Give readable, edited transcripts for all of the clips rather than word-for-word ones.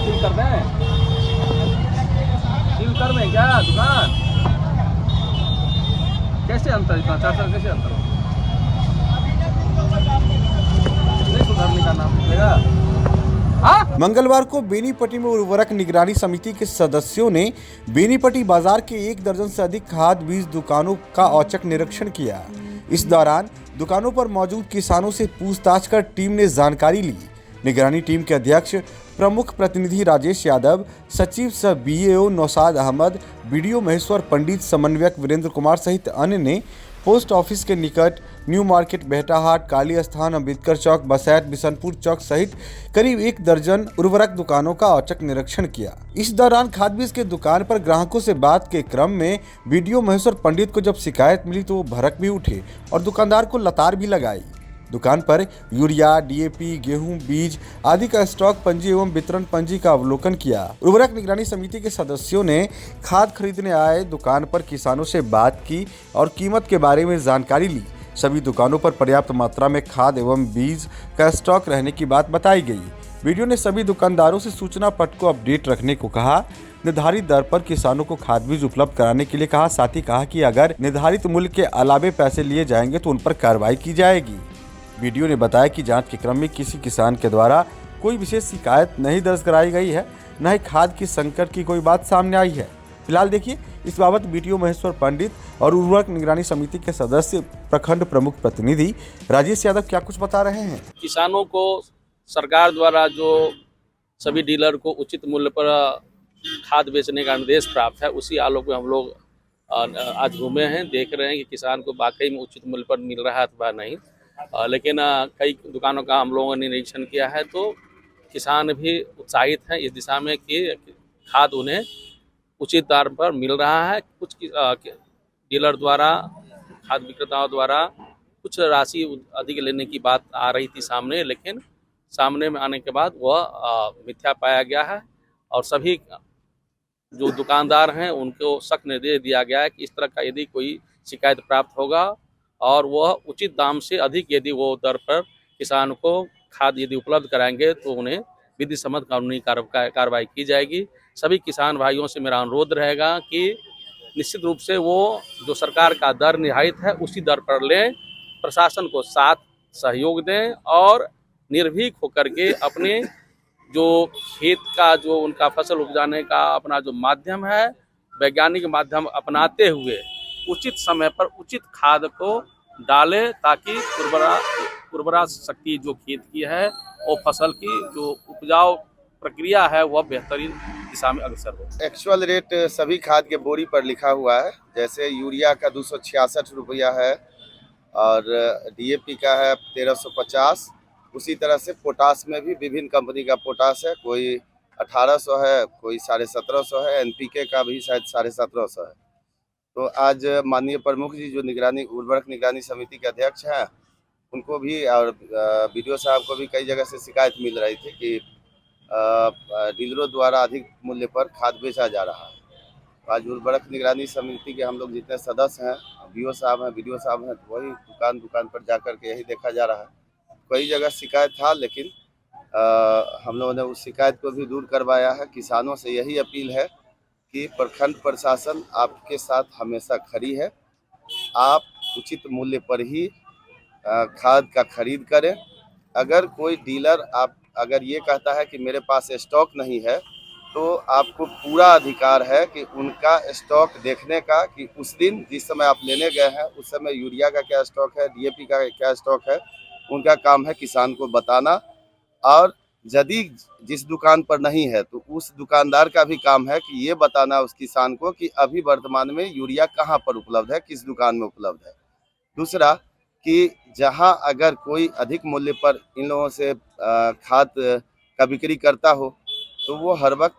Seal कर दें? Seal कर दें क्या दुकान? कैसे अंतर इतना 4 कैसे अंतर हो? नहीं सुधरने का नाम लेगा। मंगलवार को बेनीपट्टी में उर्वरक निगरानी समिति के सदस्यों ने बेनीपट्टी बाजार के 1 दर्जन से अधिक खाद बीज दुकानों का औचक निरीक्षण किया। इस दौरान दुकानों पर मौजूद किसानों से पूछताछ कर टीम ने जानकारी ली। निगरानी टीम के अध्यक्ष प्रमुख प्रतिनिधि राजेश यादव, सचिव सह बीएओ नौशाद अहमद, बीडीओ महेश्वर पंडित, समन्वयक वीरेंद्र कुमार सहित अन्य ने पोस्ट ऑफिस के निकट न्यू मार्केट, बेहटाहाट, काली स्थान, अम्बेडकर चौक, बसैत, बिशनपुर चौक सहित करीब 1 दर्जन उर्वरक दुकानों का औचक निरीक्षण किया। इस दौरान खाद बीज के दुकान पर ग्राहकों से बात के क्रम में बीडीओ महेश्वर पंडित को जब शिकायत मिली तो वो भड़क भी उठे और दुकानदार को लतार भी लगाई। दुकान पर यूरिया, डीएपी, गेहूं, बीज आदि का स्टॉक पंजी एवं वितरण पंजी का अवलोकन किया। उर्वरक निगरानी समिति के सदस्यों ने खाद खरीदने आए दुकान पर किसानों से बात की और कीमत के बारे में जानकारी ली। सभी दुकानों पर पर्याप्त मात्रा में खाद एवं बीज का स्टॉक रहने की बात बताई गई। वीडियो ने सभी दुकानदारों से सूचना पट को अपडेट रखने को कहा। निर्धारित दर पर किसानों को खाद बीज उपलब्ध कराने के लिए कहा। साथ ही कहा कि अगर निर्धारित मूल्य के अलावे पैसे लिए जाएंगे तो उन पर कार्रवाई की जाएगी। वीडियो ने बताया कि जांच के क्रम में किसी किसान के द्वारा कोई विशेष शिकायत नहीं दर्ज कराई गई है, न ही खाद की संकट की कोई बात सामने आई है। फिलहाल देखिए इस बाबत बीडीओ महेश्वर पंडित और उर्वरक निगरानी समिति के सदस्य प्रखंड प्रमुख प्रतिनिधि राजेश यादव क्या कुछ बता रहे हैं। किसानों को सरकार द्वारा जो सभी डीलर को उचित मूल्य पर खाद बेचने का निर्देश प्राप्त है, उसी आलोक में हम लोग आज घूमे हैं, देख रहे हैं कि किसान को वाकई में उचित मूल्य पर मिल रहा है अथवा नहीं। लेकिन कई दुकानों का हम लोगों ने निरीक्षण किया है तो किसान भी उत्साहित हैं इस दिशा में कि खाद उन्हें उचित दर पर मिल रहा है। कुछ डीलर द्वारा, खाद विक्रेताओं द्वारा कुछ राशि अधिक लेने की बात आ रही थी सामने, लेकिन सामने में आने के बाद वह मिथ्या पाया गया है और सभी जो दुकानदार हैं उनको सख्त निर्देश दिया गया है कि इस तरह का यदि कोई शिकायत प्राप्त होगा और वह उचित दाम से अधिक यदि वो दर पर किसान को खाद यदि उपलब्ध कराएंगे तो उन्हें विधि सम्मत कानूनी कार्रवाई की जाएगी। सभी किसान भाइयों से मेरा अनुरोध रहेगा कि निश्चित रूप से वो जो सरकार का दर निर्धारित है उसी दर पर लें, प्रशासन को साथ सहयोग दें और निर्भीक होकर के अपने जो खेत का जो उनका फसल उपजाने का अपना जो माध्यम है, वैज्ञानिक माध्यम अपनाते हुए उचित समय पर उचित खाद को डालें ताकि उर्वरा शक्ति जो खेत की है और फसल की जो उपजाऊ प्रक्रिया है वह बेहतरीन दिशा में अग्रसर हो। एक्चुअल रेट सभी खाद के बोरी पर लिखा हुआ है। जैसे यूरिया का 266 रुपया है और डीएपी का है 1350। उसी तरह से पोटास में भी विभिन्न कंपनी का पोटास है, कोई 1800 है, कोई 1750 है, एनपीके का भी शायद 1750 है। तो आज माननीय प्रमुख जी जो उर्वरक निगरानी समिति के अध्यक्ष हैं उनको भी और बीडीओ साहब को भी कई जगह से शिकायत मिल रही थी कि डीलरों द्वारा अधिक मूल्य पर खाद बेचा जा रहा है। तो आज उर्वरक निगरानी समिति के हम लोग जितने सदस्य हैं, बीओ साहब हैं, बीडीओ साहब हैं, तो वही दुकान पर जाकर के यही देखा जा रहा है। कई जगह शिकायत था लेकिन हम लोगों ने उस शिकायत को भी दूर करवाया है। किसानों से यही अपील है कि प्रखंड प्रशासन आपके साथ हमेशा खड़ी है। आप उचित मूल्य पर ही खाद का खरीद करें। अगर कोई डीलर अगर ये कहता है कि मेरे पास स्टॉक नहीं है तो आपको पूरा अधिकार है कि उनका स्टॉक देखने का, कि उस दिन जिस समय आप लेने गए हैं उस समय यूरिया का क्या स्टॉक है, डीएपी का क्या स्टॉक है। उनका काम है किसान को बताना और यदि जिस दुकान पर नहीं है तो उस दुकानदार का भी काम है कि ये बताना उस किसान को कि अभी वर्तमान में यूरिया कहाँ पर उपलब्ध है, किस दुकान में उपलब्ध है। दूसरा कि जहां अगर कोई अधिक मूल्य पर इन लोगों से खाद का बिक्री करता हो तो वो हर वक्त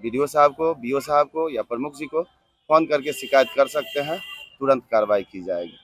बीडीओ साहब को, बीओ साहब को या प्रमुख जी को फ़ोन करके शिकायत कर सकते हैं, तुरंत कार्रवाई की जाएगी।